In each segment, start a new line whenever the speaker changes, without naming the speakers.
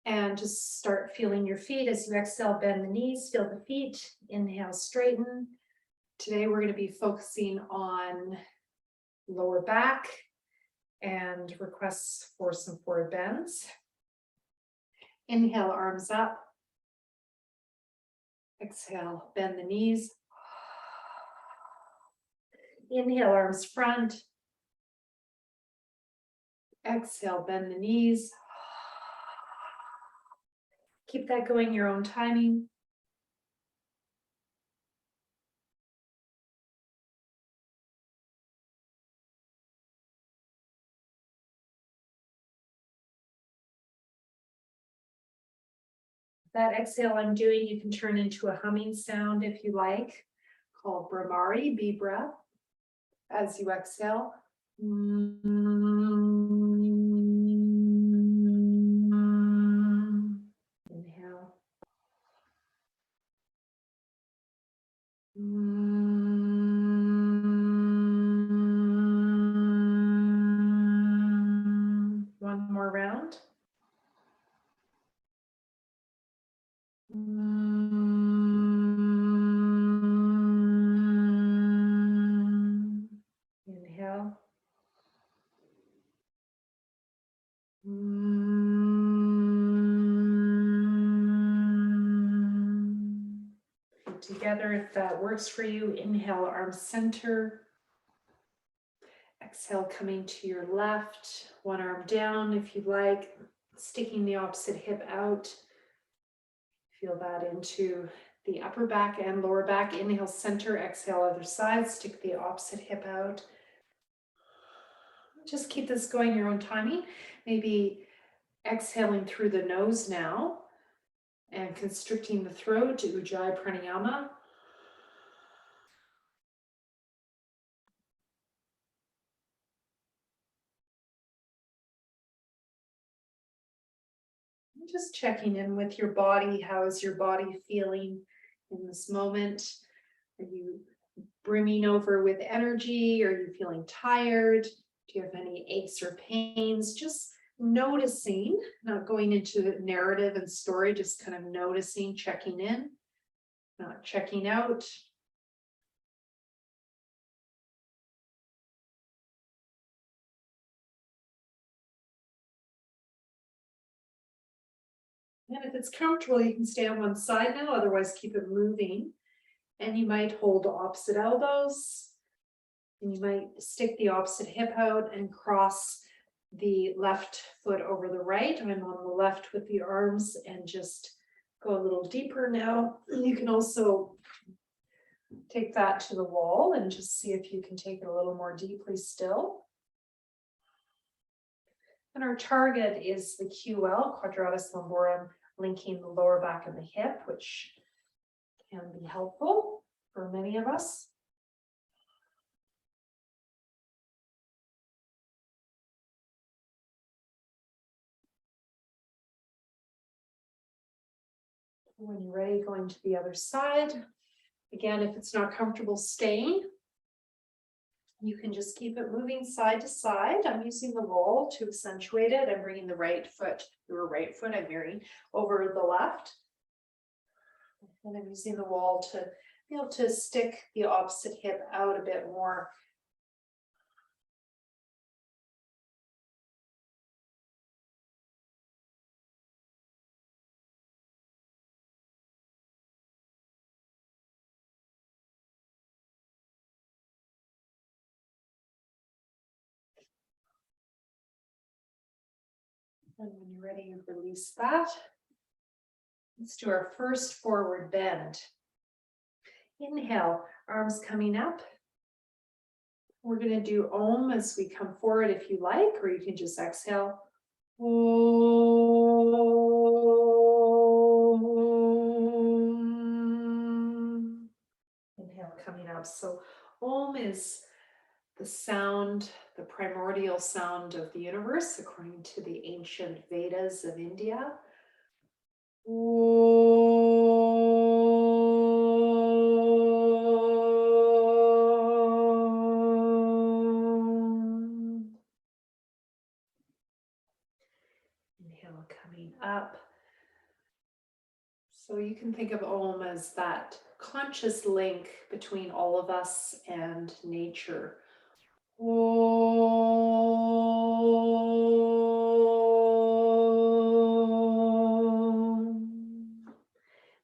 And just start feeling your feet. As you exhale, bend the knees, feel the feet. Inhale, straighten. Today we're going to be focusing on lower back and requests for some forward bends. Inhale, arms up. Exhale, bend the knees. Inhale, arms front. Exhale, bend the knees. Keep that going your own timing. That exhale I'm doing, you can turn into a humming sound if you like, called Brahmari, bee breath, as you exhale. Inhale. One more round. Inhale. Put together if that works for you. Inhale, arms center. Exhale, coming to your left, one arm down if you like, sticking the opposite hip out. Feel that into the upper back and lower back. Inhale, center, exhale, other side, stick the opposite hip out. Just keep this going your own timing. Maybe exhaling through the nose now and constricting the throat to Ujjayi Pranayama. Just checking in with your body. How is your body feeling in this moment? Are you brimming over with energy? Are you feeling tired? Do you have any aches or pains? Just noticing, not going into narrative and story, just kind of noticing, checking in, not checking out. And if it's comfortable, you can stay on one side now, otherwise keep it moving. And you might hold opposite elbows, and you might stick the opposite hip out and cross the left foot over the right. I'm on the left with the arms and just go a little deeper now. You can also take that to the wall and just see if you can take it a little more deeply still. And our target is the QL, quadratus lumborum, linking the lower back and the hip, which can be helpful for many of us. When you're ready, going to the other side. Again, if it's not comfortable staying, you can just keep it moving side to side. I'm using the wall to accentuate it. I'm bringing the right foot, I'm veering over the left. And I'm using the wall to be able to stick the opposite hip out a bit more. And when you're ready, you release that. Let's do our first forward bend. Inhale, arms coming up. We're going to do Om as we come forward if you like, or you can just exhale. Om. Inhale, coming up. So Om is the sound, the primordial sound of the universe, according to the ancient Vedas of India. Inhale, coming up. So you can think of Om as that conscious link between all of us and nature. Om.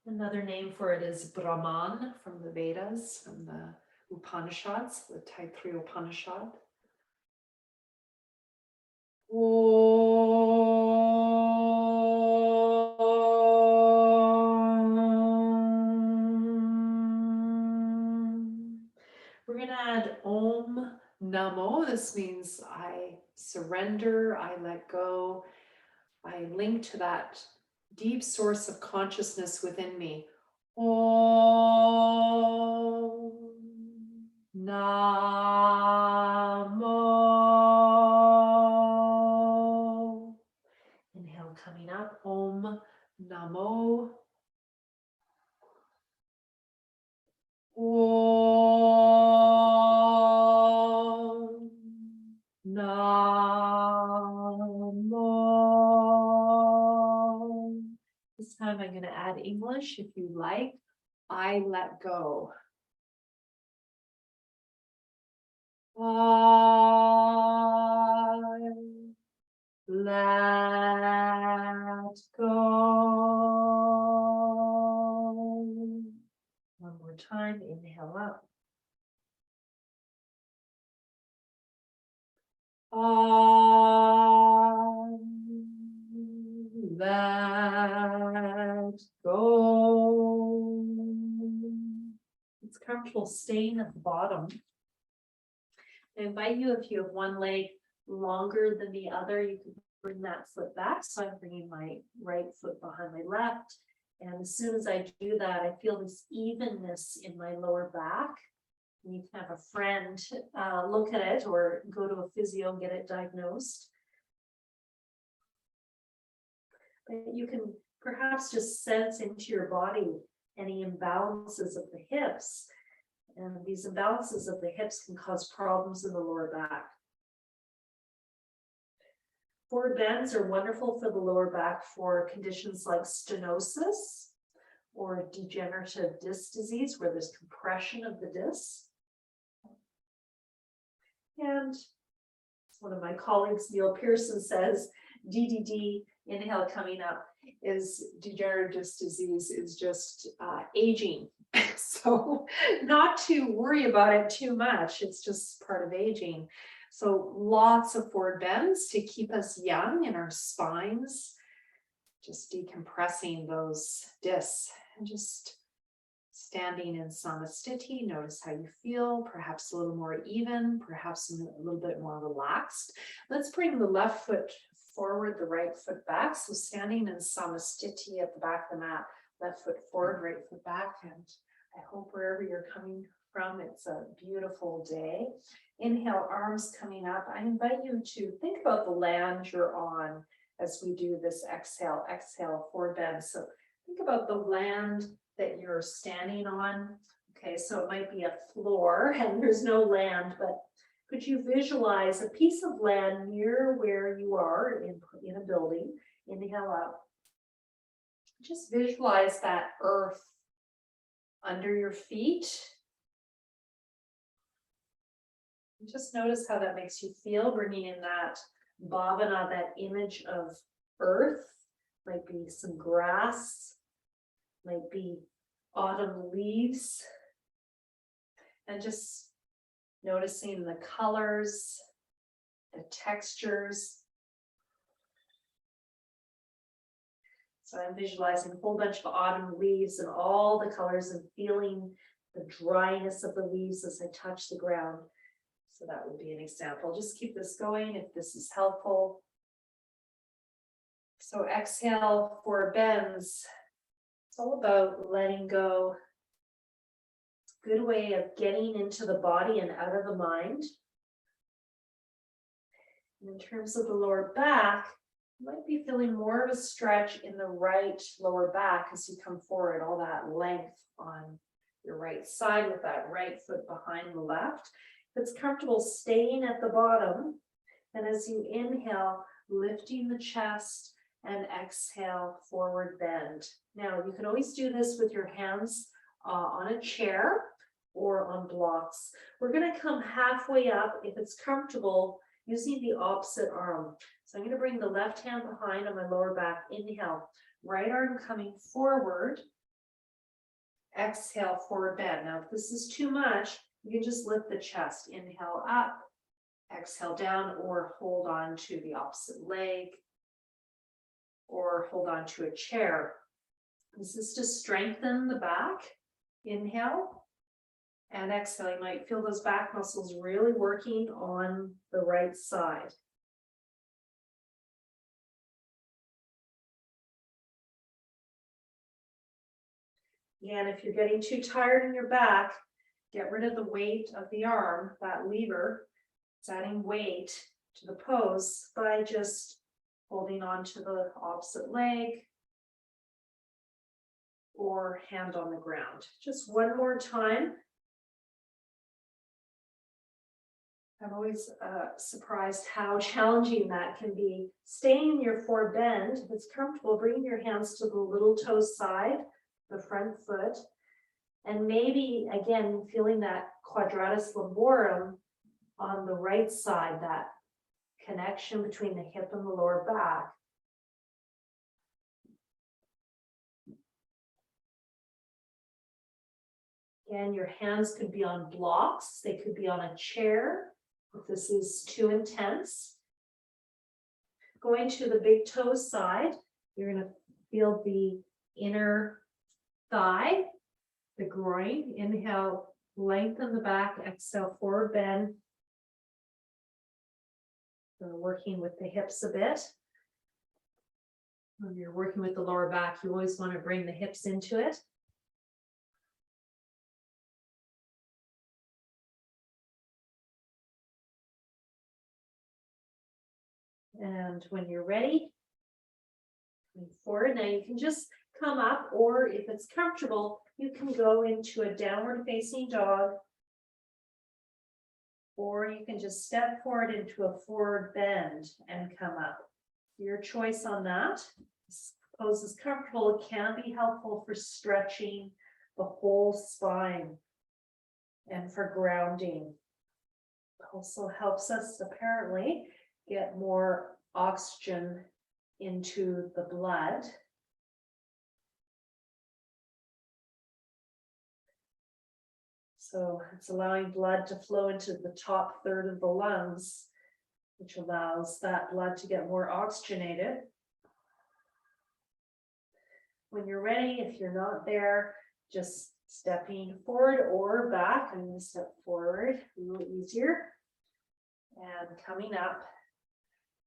Another name for it is Brahman from the Vedas, from the Upanishads, the Taittiriya Upanishad. We're going to add Om Namo. This means I surrender, I let go, I link to that deep source of consciousness within me. Om Namo. Inhale coming up. Om Namo. Om Namo. This time I'm going to add English if you like. I let go. I let go. One more time, inhale up. I let go. It's comfortable staying at the bottom. I invite you, if you have one leg longer than the other, you can bring that foot back. So I'm bringing my right foot behind my left. And as soon as I do that, I feel this evenness in my lower back. And you can have a friend look at it or go to a physio and get it diagnosed. But you can perhaps just sense into your body any imbalances of the hips. And these imbalances of the hips can cause problems in the lower back. Forward bends are wonderful for the lower back for conditions like stenosis or degenerative disc disease, where there's compression of the disc. And one of my colleagues, Neil Pearson, says DDD, inhale coming up, is degenerative disc disease, is just aging. So not to worry about it too much. It's just part of aging. So lots of forward bends to keep us young in our spines, just decompressing those discs and just standing in Samasthiti. Notice how you feel, perhaps a little more even, perhaps a little bit more relaxed. Let's bring the left foot forward, the right foot back. So standing in Samasthiti at the back of the mat, left foot forward, right foot back. And I hope wherever you're coming from, it's a beautiful day. Inhale, arms coming up. I invite you to think about the land you're on as we do this exhale, exhale, forward bend. So think about the land that you're standing on. Okay, so it might be a floor and there's no land, but could you visualize a piece of land near where you are in a building? Inhale up. Just visualize that earth under your feet. Just notice how that makes you feel, bringing in that bhavana, that image of earth. Might be some grass, might be autumn leaves, and just noticing the colors, the textures. So I'm visualizing a whole bunch of autumn leaves and all the colors and feeling the dryness of the leaves as I touch the ground. So that would be an example. Just keep this going if this is helpful. So exhale, forward bends. It's all about letting go. It's a good way of getting into the body and out of the mind. And in terms of the lower back, you might be feeling more of a stretch in the right lower back as you come forward, all that length on your right side with that right foot behind the left. If it's comfortable, staying at the bottom. And as you inhale, lifting the chest and exhale, forward bend. Now, you can always do this with your hands on a chair or on blocks. We're going to come halfway up, if it's comfortable, using the opposite arm. So I'm going to bring the left hand behind on my lower back. Inhale, right arm coming forward. Exhale, forward bend. Now, if this is too much, you can just lift the chest. Inhale up, exhale down, or hold on to the opposite leg, or hold on to a chair. This is to strengthen the back. Inhale and exhale. You might feel those back muscles really working on the right side. And if you're getting too tired in your back, get rid of the weight of the arm, that lever. It's adding weight to the pose by just holding on to the opposite leg or hand on the ground. Just one more time. I'm always surprised how challenging that can be. Staying in your forward bend, if it's comfortable, bring your hands to the little toe side, the front foot, and maybe again feeling that quadratus lumborum on the right side, that connection between the hip and the lower back. Again, your hands could be on blocks, they could be on a chair if this is too intense. Going to the big toe side, you're going to feel the inner thigh, the groin. Inhale, lengthen the back, exhale, forward bend. So working with the hips a bit. When you're working with the lower back, you always want to bring the hips into it. And when you're ready, move forward. Now you can just come up, or if it's comfortable, you can go into a downward facing dog, or you can just step forward into a forward bend and come up. Your choice on that. This pose is comfortable. It can be helpful for stretching the whole spine and for grounding. It also helps us apparently get more oxygen into the blood. So it's allowing blood to flow into the top third of the lungs, which allows that blood to get more oxygenated. When you're ready, if you're not there, just stepping forward or back. I'm going to step forward a little easier. And coming up.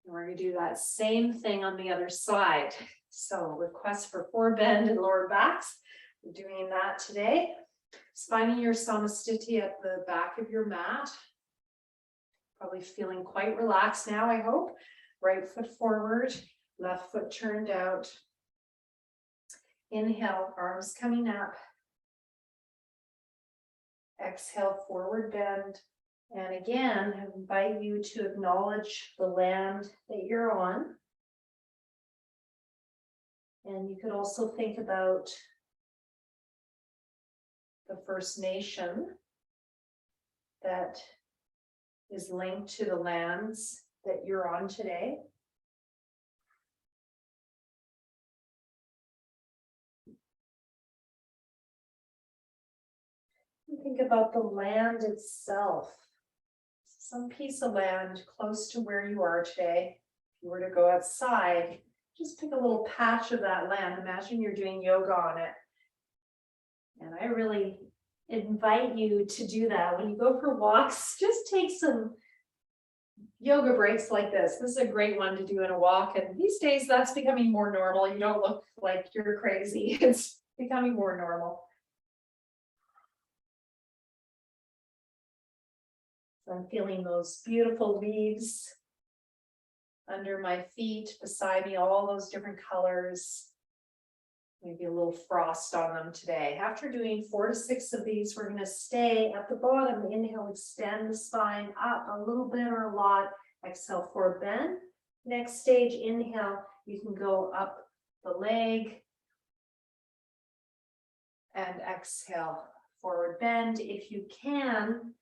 And we're going to do that same thing on the other side. So request for forward bend and lower backs. We're doing that today. Just finding your samasthiti at the back of your mat. Probably feeling quite relaxed now, I hope. Right foot forward, left foot turned out. Inhale, arms coming up. Exhale, forward bend. And again, I invite you to acknowledge the land that you're on. And you could also think about the First Nation that is linked to the lands that you're on today. Think about the land itself. Some piece of land close to where you are today. If you were to go outside, just pick a little patch of that land. Imagine you're doing yoga on it. And I really invite you to do that. When you go for walks, just take some yoga breaks like this. This is a great one to do in a walk. And these days, that's becoming more normal. You don't look like you're crazy. It's becoming more normal. So I'm feeling those beautiful leaves under my feet, beside me, all those different colors. Maybe a little frost on them today. After doing 4 to 6 of these, we're going to stay at the bottom. Inhale, extend the spine up a little bit or a lot. Exhale, forward bend. Next stage, inhale, You can go up the leg and exhale, forward bend. If you can,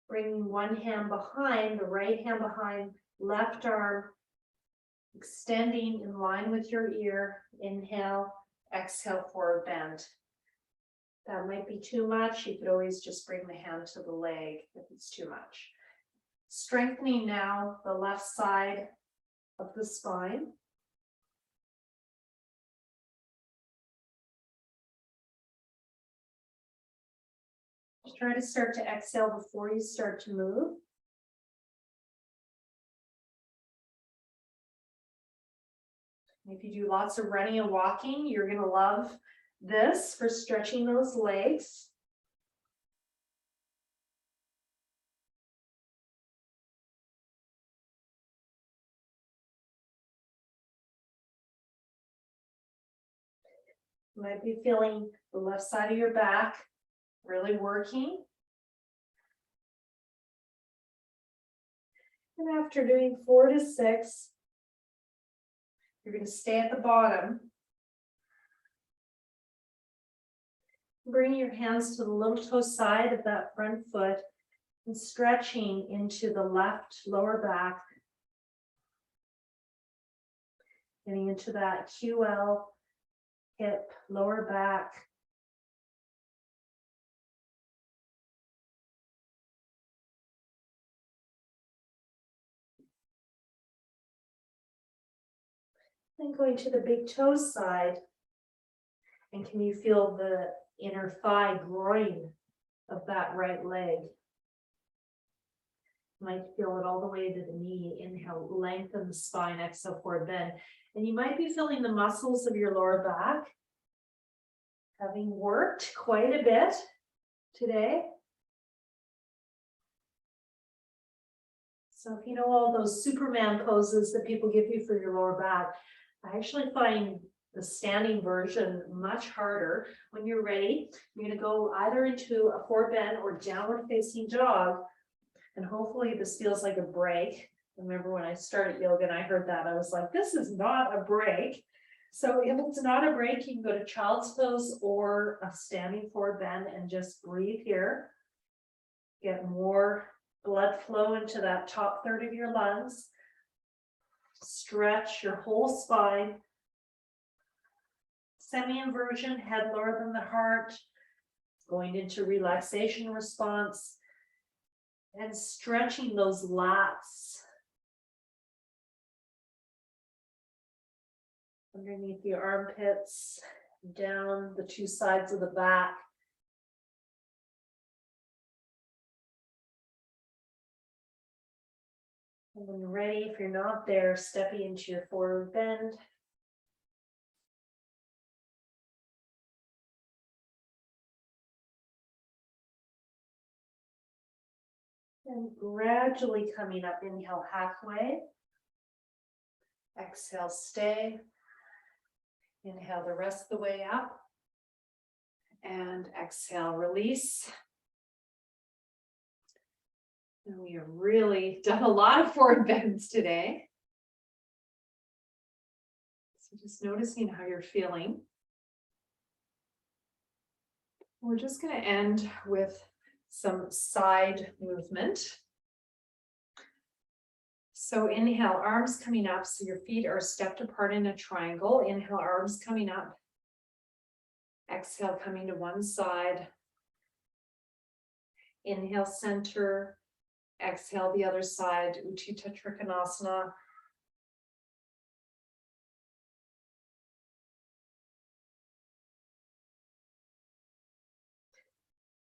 bring one hand behind, the right hand behind, left arm extending in line with your ear. Inhale, exhale, forward bend. That might be too much. You could always just bring the hand to the leg if it's too much. Strengthening now the left side of the spine. Try to start to exhale before you start to move. If you do lots of running and walking, you're going to love this for stretching those legs. You might be feeling the left side of your back really working. And after doing 4 to 6, you're going to stay at the bottom. Bring your hands to the little toe side of that front foot and stretching into the left lower back. Getting into that QL, hip, lower back. Then going to the big toe side. And can you feel the inner thigh groin of that right leg? You might feel it all the way to the knee. Inhale, lengthen the spine, exhale, forward bend. And you might be feeling the muscles of your lower back having worked quite a bit today. So if you know all those Superman poses that people give you for your lower back, I actually find the standing version much harder. When you're ready, you're going to go either into a forward bend or downward facing dog. And hopefully this feels like a break. Remember when I started yoga and I heard that, I was like, this is not a break. So if it's not a break, you can go to child's pose or a standing forward bend and just breathe here. Get more blood flow into that top third of your lungs. Stretch your whole spine. Semi-inversion, head lower than the heart. Going into relaxation response. And stretching those lats underneath the armpits, down the two sides of the back. And when you're ready, if you're not there, stepping into your forward bend. And gradually coming up, inhale halfway. Exhale, stay. Inhale the rest of the way up. And exhale, release. And we have really done a lot of forward bends today. So just noticing how you're feeling. We're just going to end with some side movement. So inhale, arms coming up, so your feet are stepped apart in a triangle. Inhale, arms coming up. Exhale, coming to one side. Inhale, center. Exhale, the other side, Utthita Trikonasana.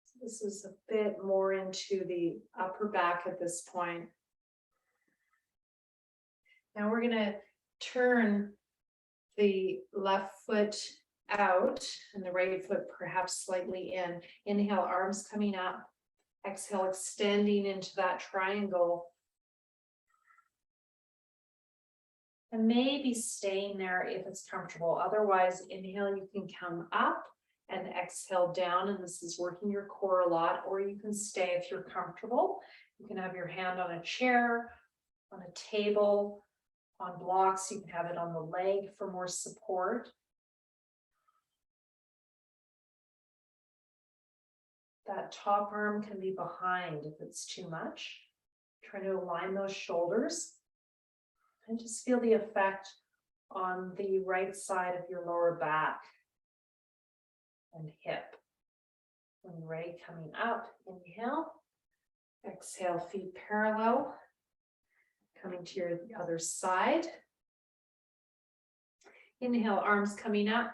So this is a bit more into the upper back at this point. Now we're going to turn the left foot out and the right foot perhaps slightly in. Inhale, arms coming up. Exhale, extending into that triangle. And maybe staying there if it's comfortable. Otherwise, inhale, you can come up and exhale down. And this is working your core a lot. Or you can stay if you're comfortable. You can have your hand on a chair, on a table, on blocks. You can have it on the leg for more support. That top arm can be behind if it's too much. Try to align those shoulders and just feel the effect on the right side of your lower back and hip. When you're ready, coming up, inhale, exhale, feet parallel, coming to your other side. Inhale, arms coming up,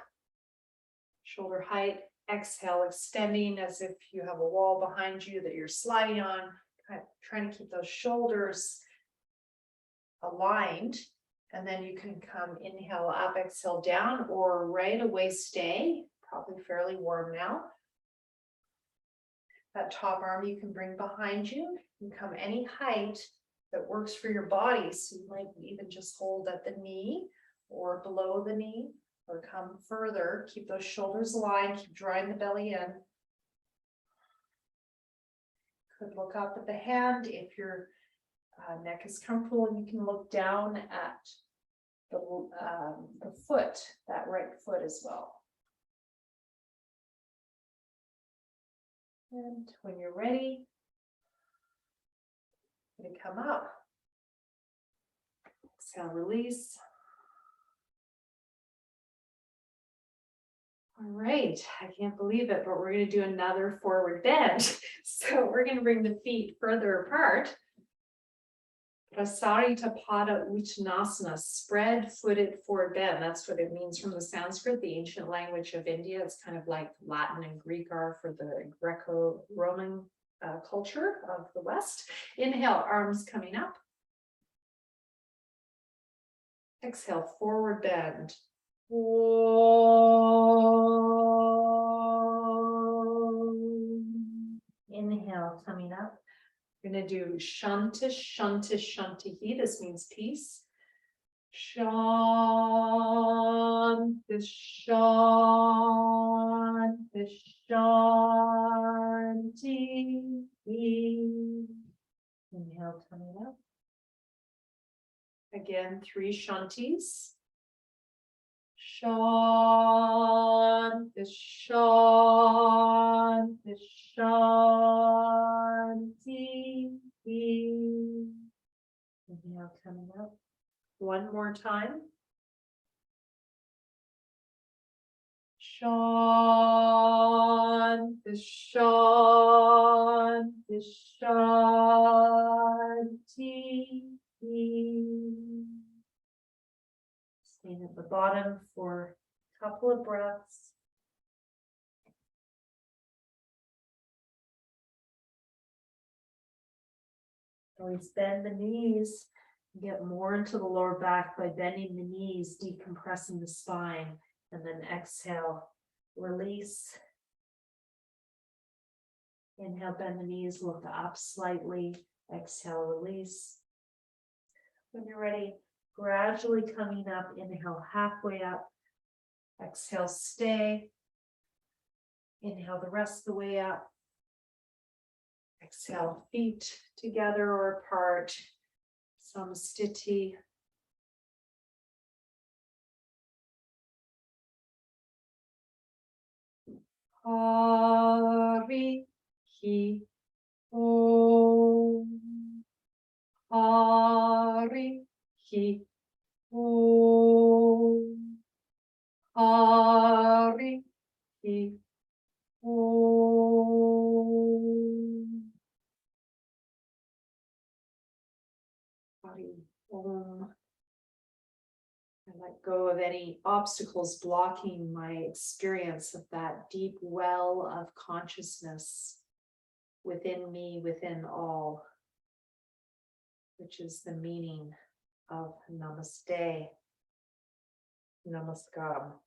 shoulder height. Exhale, extending as if you have a wall behind you that you're sliding on, trying to keep those shoulders aligned. And then you can come inhale up, exhale down, or right away stay, probably fairly warm now. That top arm you can bring behind you. You can come any height that works for your body. So you might even just hold at the knee or below the knee, or come further. Keep those shoulders aligned, keep drawing the belly in. Could look up at the hand if your neck is comfortable, and you can look down at the foot, that right foot as well. And when you're ready, you're gonna come up. Exhale, release. All right, I can't believe it, but we're going to do another forward bend. So we're going to bring the feet further apart. Prasarita Pada Uttanasana, spread-footed forward bend. That's what it means from the Sanskrit, the ancient language of India. It's kind of like Latin and Greek are for the Greco-Roman culture of the West. Inhale, arms coming up. Exhale, forward bend. Inhale, coming up. We're going to do Shanti, Shanti, Shanti. This means peace. Shanti, Shanti, Shanti. Inhale, coming up. Again, 3 Shantis. Shanti, Shanti, Shanti. Inhale, coming up. One more time. Shanti, Shanti, Shanti. Staying at the bottom for a couple of breaths. Always bend the knees. Get more into the lower back by bending the knees, decompressing the spine, and then exhale, release. Inhale, bend the knees, look up slightly. Exhale, release. When you're ready, gradually coming up, inhale halfway up. Exhale, stay. Inhale the rest of the way up. Exhale, feet together or apart. Samastiti. Hari Hi Om. Hari Hi Om. Hari Hi Om. Hari Om. I let go of any obstacles blocking my experience of that deep well of consciousness within me, within all, which is the meaning of Namaste, Namaskaram.